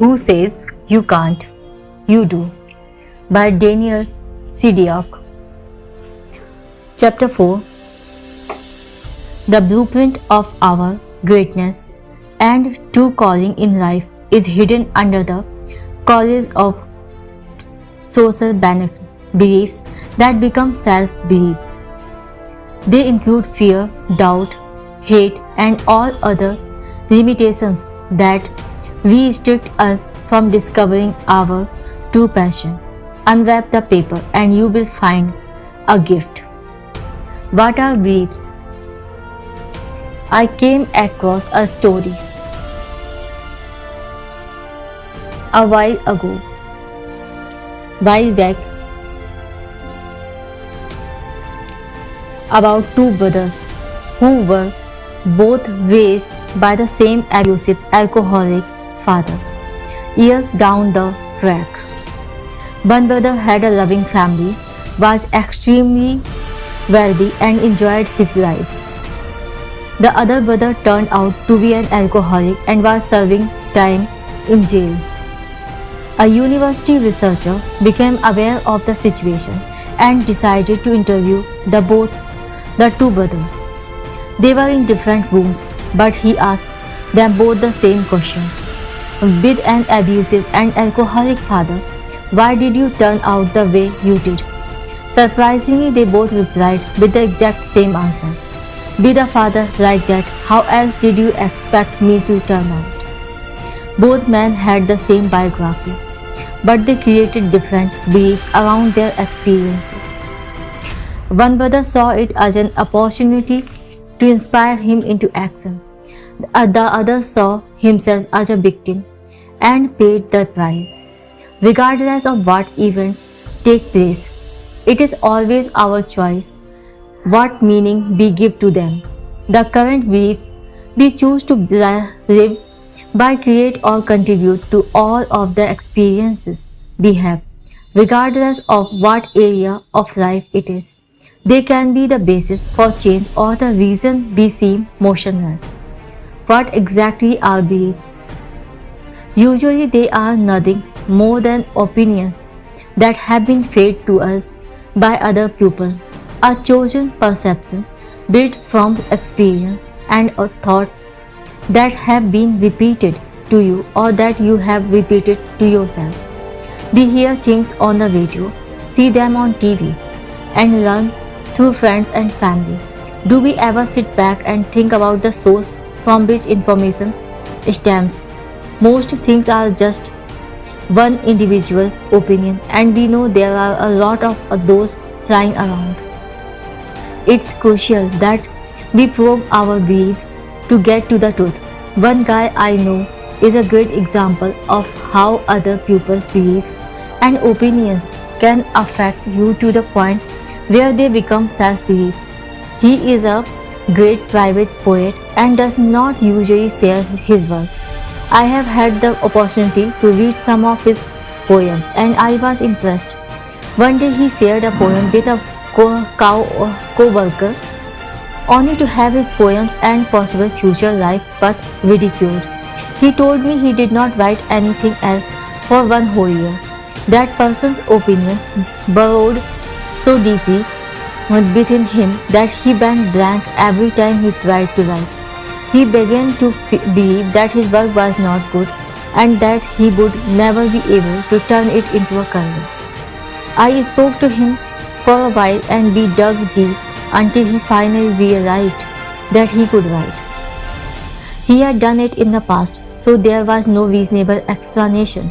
Who Says You Can't? You Do by Daniel Sidiak. Chapter 4. The blueprint of our greatness and true calling in life is hidden under the college of social beliefs that become self-beliefs. They include fear, doubt, hate, and all other limitations that restrict us from discovering our true passion. Unwrap the paper and you will find a gift. What are beliefs? I came across a story a while back, about two brothers who were both raised by the same abusive alcoholic father. Years down the track, one brother had a loving family, was extremely wealthy and enjoyed his life. The other brother turned out to be an alcoholic and was serving time in jail. A university researcher became aware of the situation and decided to interview the two brothers. They were in different rooms, but he asked them both the same questions. With an abusive and alcoholic father, why did you turn out the way you did? Surprisingly, they both replied with the exact same answer. With a father like that, how else did you expect me to turn out? Both men had the same biography, but they created different beliefs around their experiences. One brother saw it as an opportunity to inspire him into action. The other saw himself as a victim and paid the price. Regardless of what events take place, it is always our choice what meaning we give to them. The current beliefs we choose to live by create or contribute to all of the experiences we have, regardless of what area of life it is. They can be the basis for change or the reason we seem motionless. What exactly are beliefs? Usually they are nothing more than opinions that have been fed to us by other people, a chosen perception built from experience and thoughts that have been repeated to you or that you have repeated to yourself. We hear things on the radio, see them on TV, and learn through friends and family. Do we ever sit back and think about the source from which information stems? Most things are just one individual's opinion, and we know there are a lot of those flying around. It's crucial that we probe our beliefs to get to the truth. One guy I know is a great example of how other people's beliefs and opinions can affect you to the point where they become self-beliefs. He is a great private poet and does not usually share his work. I have had the opportunity to read some of his poems and I was impressed. One day he shared a poem with a co-worker only to have his poems and possible future life path ridiculed. He told me he did not write anything else for one whole year. That person's opinion burrowed so deeply within him that he went blank every time he tried to write. He began to believe that his work was not good and that he would never be able to turn it into a career. I spoke to him for a while and we dug deep until he finally realized that he could write. He had done it in the past, so there was no reasonable explanation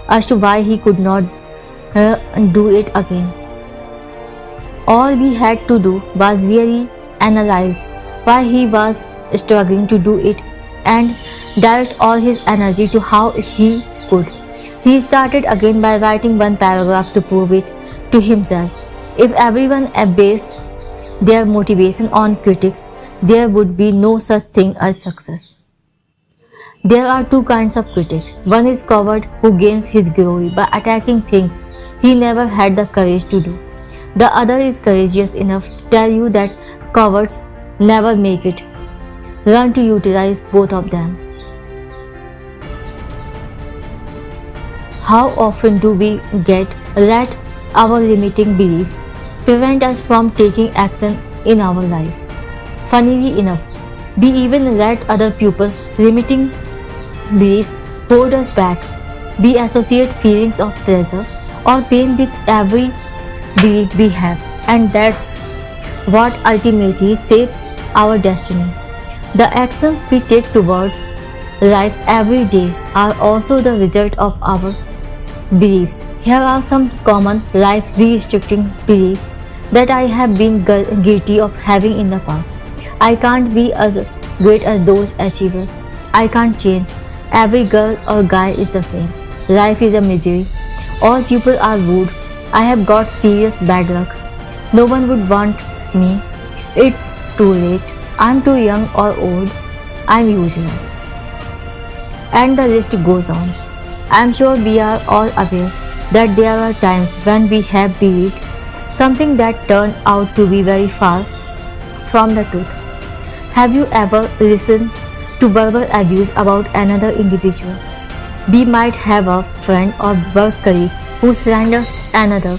as to why he could not do it again. All we had to do was really analyze why he was struggling to do it and direct all his energy to how he could. He started again by writing one paragraph to prove it to himself. If everyone based their motivation on critics, there would be no such thing as success. There are two kinds of critics. One is coward who gains his glory by attacking things he never had the courage to do. The other is courageous enough to tell you that cowards never make it. Learn to utilize both of them. How often do we get let our limiting beliefs prevent us from taking action in our life? Funnily enough, we even let other people's limiting beliefs hold us back. We associate feelings of pleasure or pain with every belief we have, and that's what ultimately shapes our destiny. The actions we take towards life every day are also the result of our beliefs. Here are some common life restricting beliefs that I have been guilty of having in the past. I can't be as great as those achievers. I can't change. Every girl or guy is the same. Life is a misery. All people are rude. I have got serious bad luck. No one would want me. It's too late. I'm too young or old. I'm useless. And the list goes on. I'm sure we are all aware that there are times when we have believed something that turned out to be very far from the truth. Have you ever listened to verbal abuse about another individual? We might have a friend or work colleague who slanders another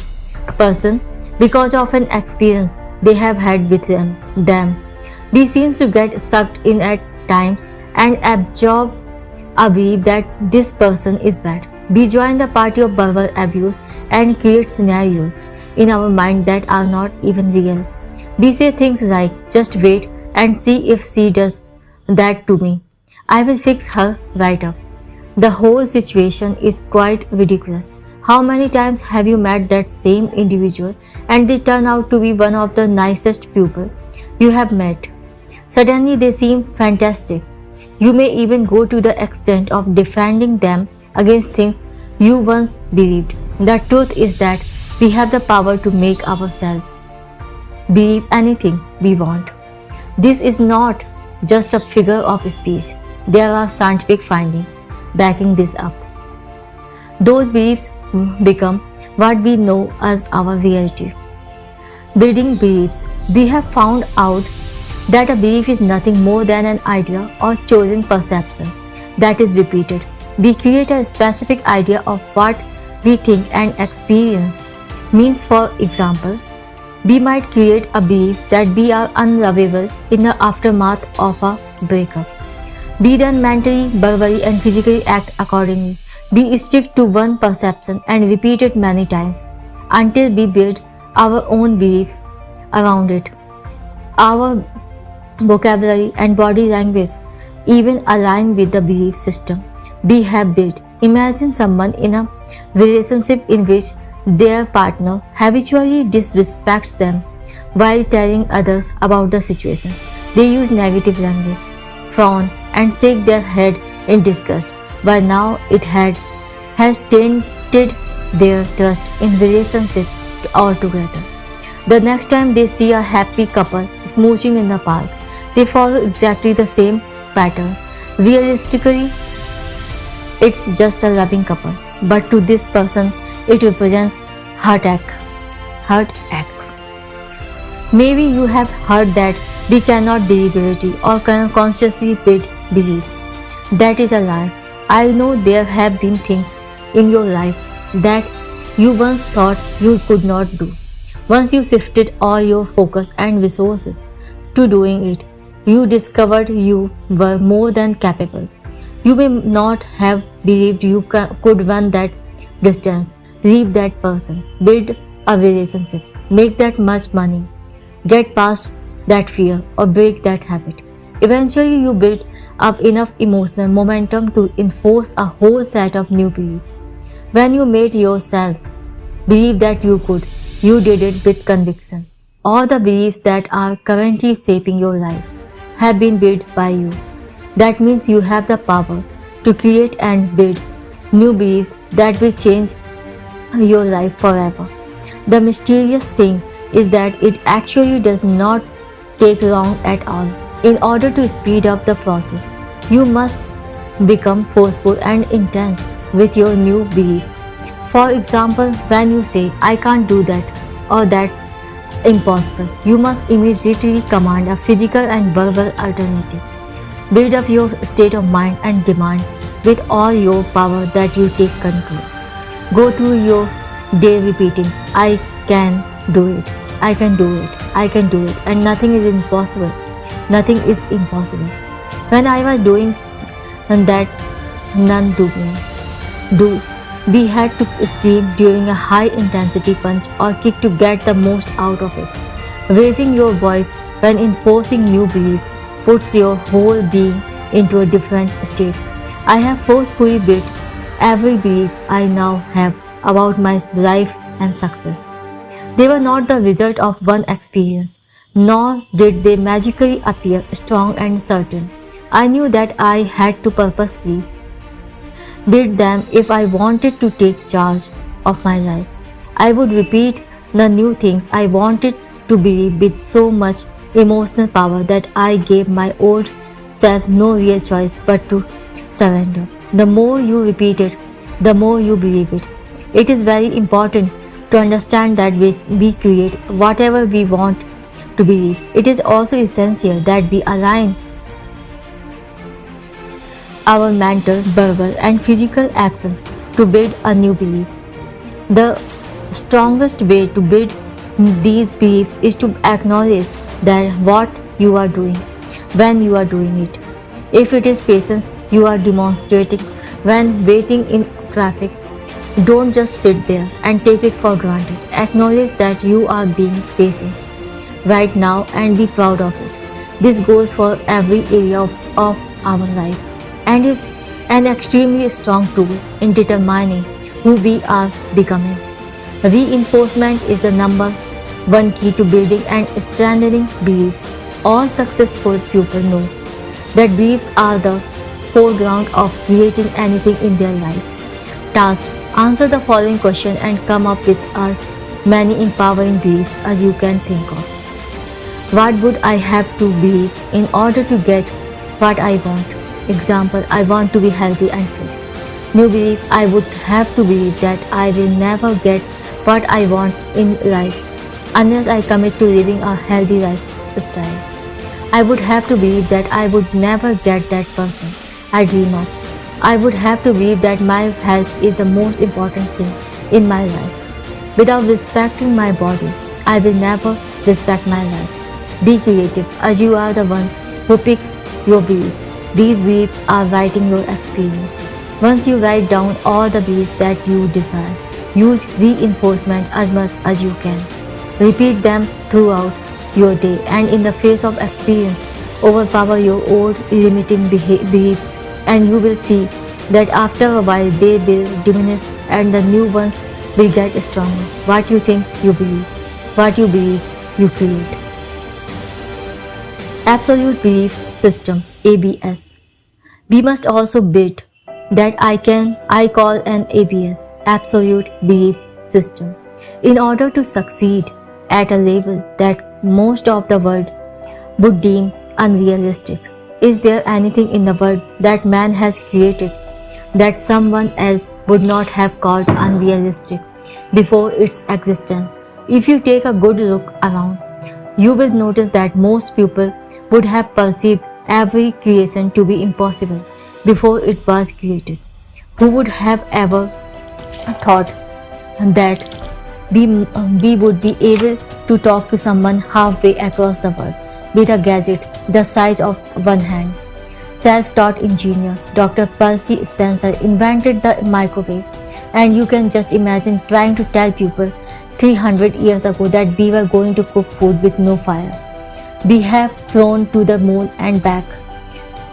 person because of an experience they have had with them. We seem to get sucked in at times and absorb a belief that this person is bad. We join the party of verbal abuse and create scenarios in our mind that are not even real. We say things like, just wait and see if she does that to me. I will fix her right up. The whole situation is quite ridiculous. How many times have you met that same individual and they turn out to be one of the nicest people you have met? Suddenly they seem fantastic. You may even go to the extent of defending them against things you once believed. The truth is that we have the power to make ourselves believe anything we want. This is not just a figure of speech. There are scientific findings backing this up. Those beliefs become what we know as our reality. Building beliefs, we have found out that a belief is nothing more than an idea or chosen perception that is repeated. We create a specific idea of what we think and experience means. For example, we might create a belief that we are unlovable in the aftermath of a breakup. We then mentally, verbally, and physically act accordingly. We stick to one perception and repeat it many times until we build our own belief around it. Our vocabulary and body language even align with the belief system we have built. Imagine someone in a relationship in which their partner habitually disrespects them while telling others about the situation. They use negative language, frown, and shake their head in disgust. But now it has tainted their trust in relationships altogether. The next time they see a happy couple smooching in the park, they follow exactly the same pattern. Realistically, it's just a loving couple, but to this person, it represents heartache. Maybe you have heard that we cannot deliberately or consciously build beliefs. That is a lie. I know there have been things in your life that you once thought you could not do. Once you shifted all your focus and resources to doing it, you discovered you were more than capable. You may not have believed you could run that distance, leave that person, build a relationship, make that much money, get past that fear, or break that habit. Eventually, you built up enough emotional momentum to enforce a whole set of new beliefs. When you made yourself believe that you could, you did it with conviction. All the beliefs that are currently shaping your life have been built by you. That means you have the power to create and build new beliefs that will change your life forever. The mysterious thing is that it actually does not take long at all. In order to speed up the process, you must become forceful and intense with your new beliefs. For example, when you say, I can't do that or that's impossible, you must immediately command a physical and verbal alternative. Build up your state of mind and demand with all your power that you take control. Go through your day repeating, I can do it, I can do it, I can do it, and nothing is impossible. Nothing is impossible. When I was doing that, none do. We had to scream during a high intensity punch or kick to get the most out of it. Raising your voice when enforcing new beliefs puts your whole being into a different state. I have forcefully built every belief I now have about my life and success. They were not the result of one experience, nor did they magically appear strong and certain. I knew that I had to purposely build them if I wanted to take charge of my life. I would repeat the new things I wanted to believe with so much emotional power that I gave my old self no real choice but to surrender. The more you repeat it, the more you believe it. It is very important to understand that we create whatever we want to believe. It is also essential that we align our mental, verbal, and physical actions to build a new belief. The strongest way to build these beliefs is to acknowledge that what you are doing when you are doing it. If it is patience you are demonstrating when waiting in traffic, don't just sit there and take it for granted. Acknowledge that you are being patient right now and be proud of it. This goes for every area of our life and is an extremely strong tool in determining who we are becoming. Reinforcement is the number one key to building and strengthening beliefs. All successful people know that beliefs are the foreground of creating anything in their life. Task: answer the following question and come up with as many empowering beliefs as you can think of. What would I have to believe in order to get what I want? Example, I want to be healthy and fit. New belief, I would have to believe that I will never get what I want in life unless I commit to living a healthy lifestyle. I would have to believe that I would never get that person I dream of. I would have to believe that my health is the most important thing in my life. Without respecting my body, I will never respect my life. Be creative, as you are the one who picks your beliefs. These beliefs are writing your experience. Once you write down all the beliefs that you desire, use reinforcement as much as you can. Repeat them throughout your day and in the face of experience, overpower your old limiting beliefs and you will see that after a while they will diminish and the new ones will get stronger. What you think, you believe. What you believe, you create. Absolute Belief System, ABS. We must also build that I call an ABS, Absolute Belief System, in order to succeed at a level that most of the world would deem unrealistic. Is there anything in the world that man has created that someone else would not have called unrealistic before its existence? If you take a good look around, you will notice that most people would have perceived every creation to be impossible before it was created. Who would have ever thought that we would be able to talk to someone halfway across the world with a gadget the size of one hand? Self-taught engineer Dr. Percy Spencer invented the microwave, and you can just imagine trying to tell people 300 years ago that we were going to cook food with no fire. We have flown to the moon and back,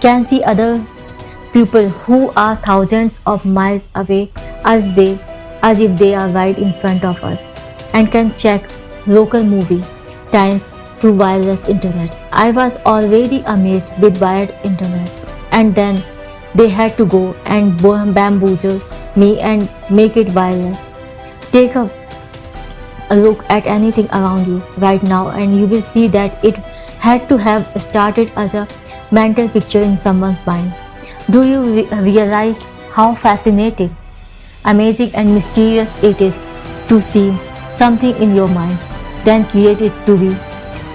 can see other people who are thousands of miles away as if they are right in front of us, and can check local movie times through wireless internet. I was already amazed with wired internet, and then they had to go and bamboozle me and make it wireless. Take a look at anything around you right now and you will see that it had to have started as a mental picture in someone's mind. Do you realize how fascinating, amazing and mysterious it is to see something in your mind, then create it to be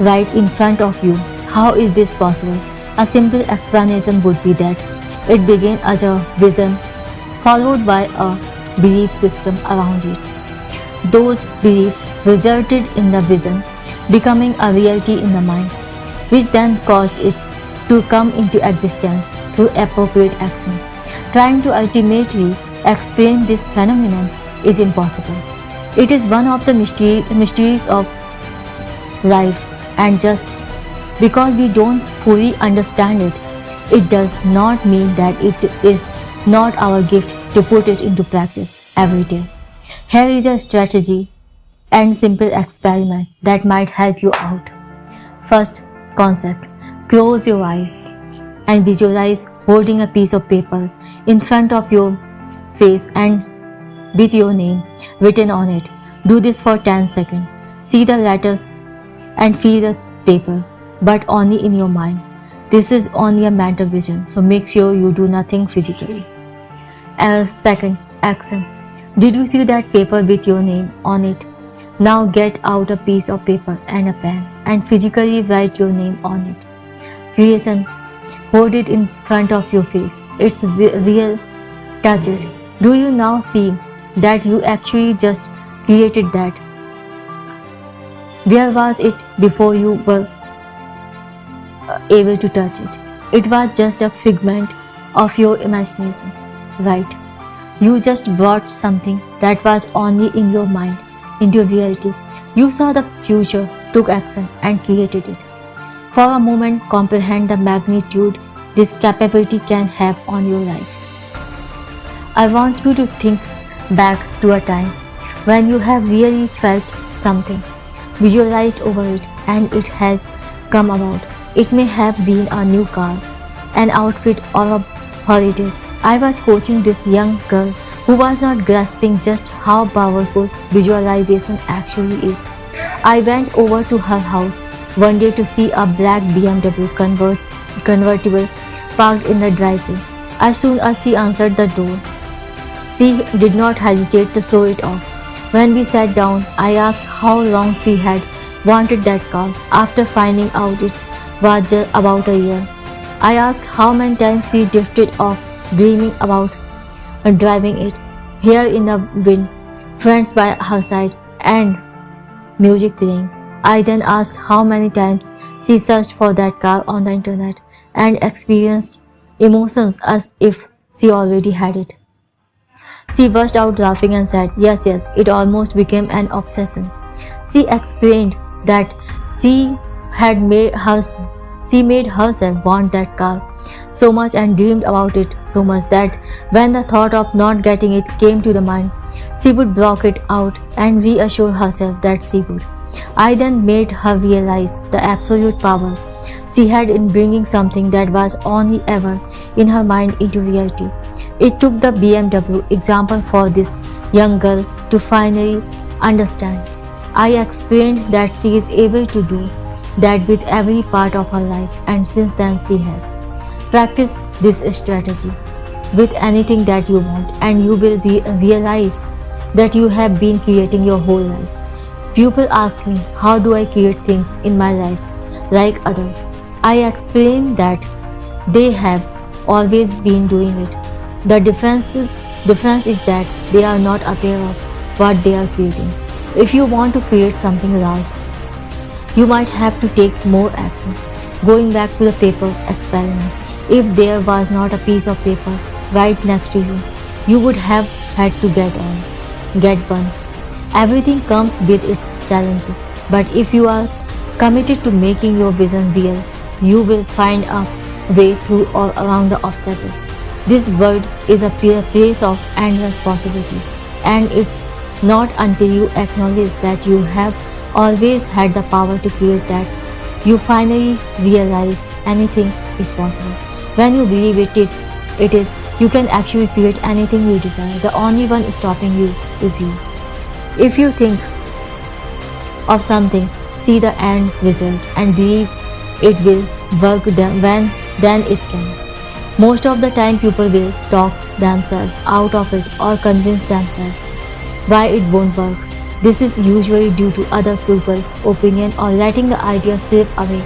right in front of you? How is this possible? A simple explanation would be that it began as a vision, followed by a belief system around it. Those beliefs resulted in the vision becoming a reality in the mind, which then caused it to come into existence through appropriate action. Trying to ultimately explain this phenomenon is impossible. It is one of the mysteries of life, and just because we don't fully understand it, it does not mean that it is not our gift to put it into practice every day. Here is a strategy and simple experiment that might help you out. First concept: close your eyes and visualize holding a piece of paper in front of your face and with your name written on it. Do this for 10 seconds. See the letters and feel the paper, but only in your mind. This is only a mental vision, so make sure you do nothing physically. As second action: did you see that paper with your name on it? Now get out a piece of paper and a pen and physically write your name on it. Creation: hold it in front of your face. It's real. Touch it. Do you now see that you actually just created that? Where was it before you were able to touch it? It was just a figment of your imagination, right? You just brought something that was only in your mind into reality. You saw the future, took action, and created it. For a moment, comprehend the magnitude this capability can have on your life. I want you to think back to a time when you have really felt something, visualized over it, and it has come about. It may have been a new car, an outfit, or a holiday. I was coaching this young girl who was not grasping just how powerful visualization actually is. I went over to her house one day to see a black BMW convertible parked in the driveway. As soon as she answered the door, she did not hesitate to show it off. When we sat down, I asked how long she had wanted that car. After finding out it was just about a year, I asked how many times she drifted off dreaming about driving it. Here in the wind, friends by her side, and music playing. I then asked how many times she searched for that car on the internet and experienced emotions as if she already had it. She burst out laughing and said, yes, it almost became an obsession. She explained that she had made herself want that car so much and dreamed about it so much that when the thought of not getting it came to the mind, she would block it out and reassure herself that she would. I then made her realize the absolute power she had in bringing something that was only ever in her mind into reality. It took the BMW example for this young girl to finally understand. I explained that she is able to do that with every part of her life, and since then she has. Practice this strategy with anything that you want, and you will realize that you have been creating your whole life. People ask me, how do I create things in my life like others? I explain that they have always been doing it. The difference is that they are not aware of what they are creating. If you want to create something large, you might have to take more action. Going back to the paper experiment, if there was not a piece of paper right next to you, you would have had to get one. Everything comes with its challenges, but if you are committed to making your vision real, you will find a way through or around the obstacles. This world is a place of endless possibilities, and it's not until you acknowledge that you have always had the power to create that you finally realized anything is possible. When you believe it is, you can actually create anything you desire. The only one stopping you is you. If you think of something, see the end result, and believe it will work then it can. Most of the time people will talk themselves out of it or convince themselves why it won't work. This is usually due to other people's opinion or letting the idea slip away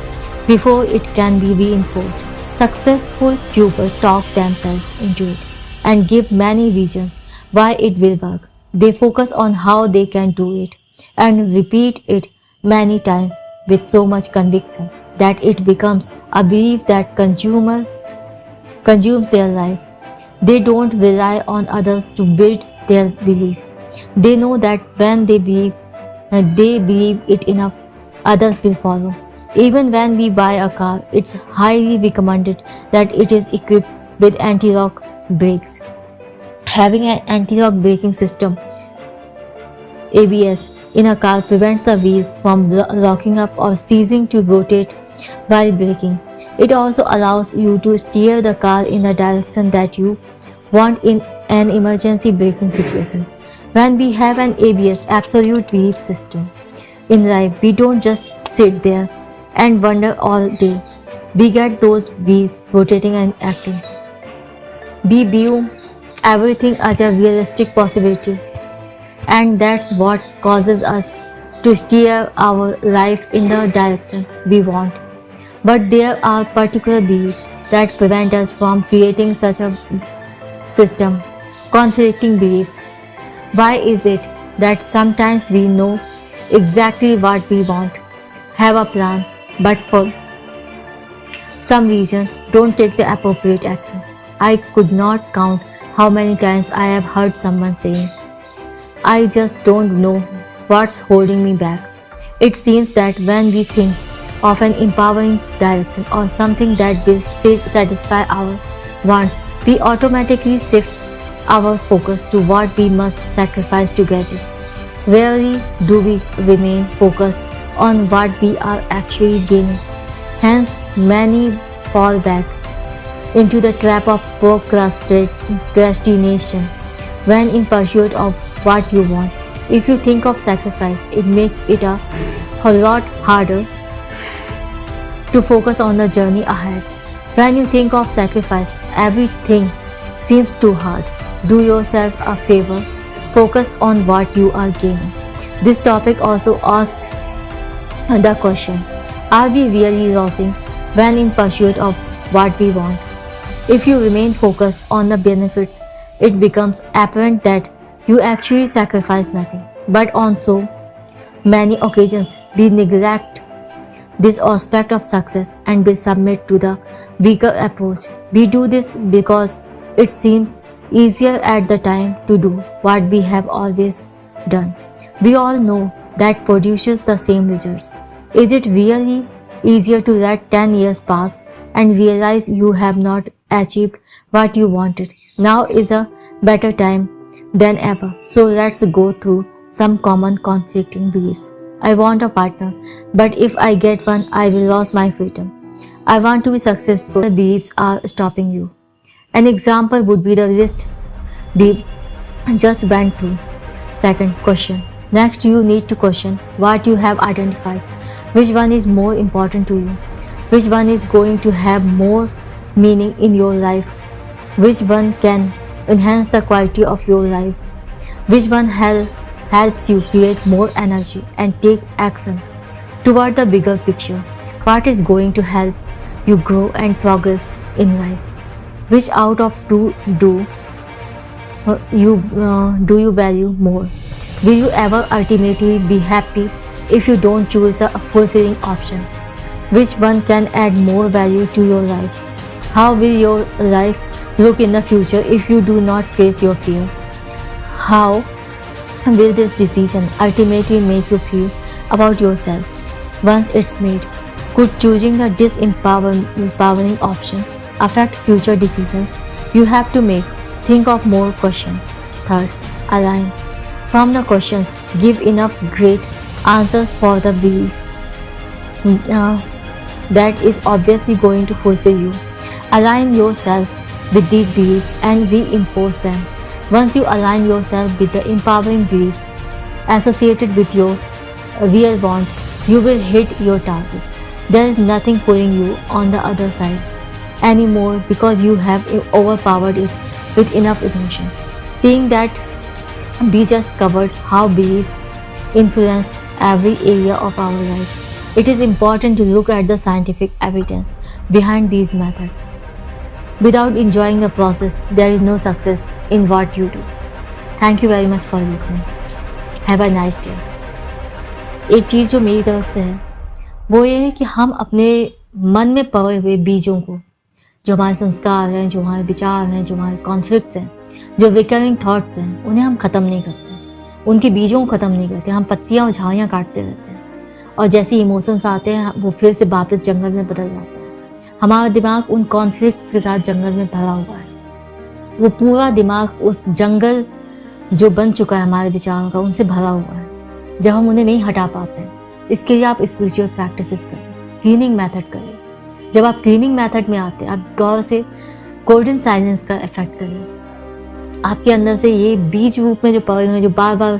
before it can be reinforced. Successful people talk themselves into it and give many reasons, why it will work. They focus on how they can do it and repeat it many times with so much conviction that it becomes a belief that consumes their life. They don't rely on others to build their belief. They know that when they believe it enough, others will follow. Even when we buy a car, it's highly recommended that it is equipped with anti-lock brakes. Having an anti-lock braking system ABS in a car prevents the wheels from locking up or ceasing to rotate while braking. It also allows you to steer the car in the direction that you want in an emergency braking situation. When we have an ABS absolute belief system in life, we don't just sit there and wonder all day. We get those wheels rotating and acting. We view everything as a realistic possibility, and that's what causes us to steer our life in the direction we want. But there are particular beliefs that prevent us from creating such a system. Conflicting beliefs. Why is it that sometimes we know exactly what we want, have a plan, but for some reason don't take the appropriate action? I could not count how many times I have heard someone saying, I just don't know what's holding me back. It seems that when we think of an empowering direction or something that will satisfy our wants, we automatically shift our focus to what we must sacrifice to get it. Rarely do we remain focused on what we are actually gaining. Hence, many fall back into the trap of procrastination when in pursuit of what you want. If you think of sacrifice, it makes it a whole lot harder to focus on the journey ahead. When you think of sacrifice, everything seems too hard. Do yourself a favor, focus on what you are gaining. This topic also asks the question, are we really losing when in pursuit of what we want? If you remain focused on the benefits, it becomes apparent that you actually sacrifice nothing. But on so many occasions, we neglect this aspect of success and we submit to the weaker approach. We do this because it seems easier at the time to do what we have always done. We all know that produces the same results. Is it really easier to let 10 years pass and realize you have not achieved what you wanted? Now is a better time than ever. So let's go through some common conflicting beliefs. I want a partner, but if I get one, I will lose my freedom. I want to be successful. The beliefs are stopping you. An example would be the list we just went through. Second question. Next, you need to question what you have identified. Which one is more important to you? Which one is going to have more meaning in your life? Which one can enhance the quality of your life? Which one helps you create more energy and take action toward the bigger picture? What is going to help you grow and progress in life? Which out of two do you value more? Will you ever ultimately be happy if you don't choose the fulfilling option? Which one can add more value to your life? How will your life look in the future if you do not face your fear? How will this decision ultimately make you feel about yourself once it's made? Could choosing the disempowering option affect future decisions you have to make? Think of more questions. Third, align. From the questions, give enough great answers for the belief that is obviously going to fulfill you. Align yourself with these beliefs and reinforce them. Once you align yourself with the empowering belief associated with your real wants, you will hit your target. There is nothing pulling you on the other side anymore because you have overpowered it with enough emotion. Seeing that, we just covered how beliefs influence every area of our life. It is important to look at the scientific evidence behind these methods. Without enjoying the process, there is no success in what you do. Thank you very much for listening. Have a nice day. एक चीज़ जो मेरी तरफ से है वो ये है कि हम अपने मन में पड़े हुए बीजों को, जो हमारे संस्कार हैं, जो हमारे विचार हैं, जो हमारे कॉन्फ्लिक्ट्स हैं, जो रिकरिंग थॉट्स हैं, उन्हें हम ख़त्म नहीं करते, उनके बीजों को ख़त्म नहीं करते। हम पत्तियाँ और झाड़ियाँ काटते रहते हैं और जैसे इमोशंस आते हैं वो फिर से वापस जंगल में बदल जाता है। हमारा दिमाग उन कॉन्फ्लिक्ट्स के साथ जंगल में भरा हुआ है। वो पूरा दिमाग उस जंगल जो बन चुका है हमारे विचारों का, उनसे भरा हुआ है। जब हम उन्हें नहीं हटा पाते हैं, इसके लिए आप स्पिरिचुअल प्रैक्टिसेस करें, क्लीनिंग मेथड करें। जब आप क्लीनिंग मेथड में आते हैं, आप गौर से गोल्डन साइलेंस का इफेक्ट करें। आपके अंदर से ये बीज रूप में जो पड़े हुए हैं, जो बार बार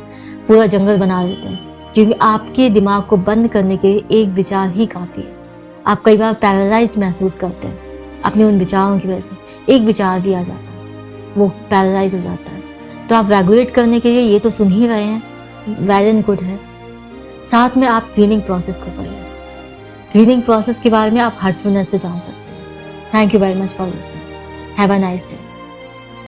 पूरा जंगल बना देते हैं, क्योंकि आपके दिमाग को बंद करने के लिए एक विचार ही काफ़ी है। आप कई बार पैरालाइज्ड महसूस करते हैं अपने उन विचारों की वजह से। एक विचार भी आ जाता है, वो पैरालाइज हो जाता है। तो आप रेगुलेट करने के लिए ये तो सुन ही रहे हैं, वेल एंड गुड है। साथ में आप क्लीनिंग प्रोसेस को करिए। क्लीनिंग प्रोसेस के बारे में आप हार्टफुलनेस से जान सकते हैं। Thank you very much for listening. Have a nice day.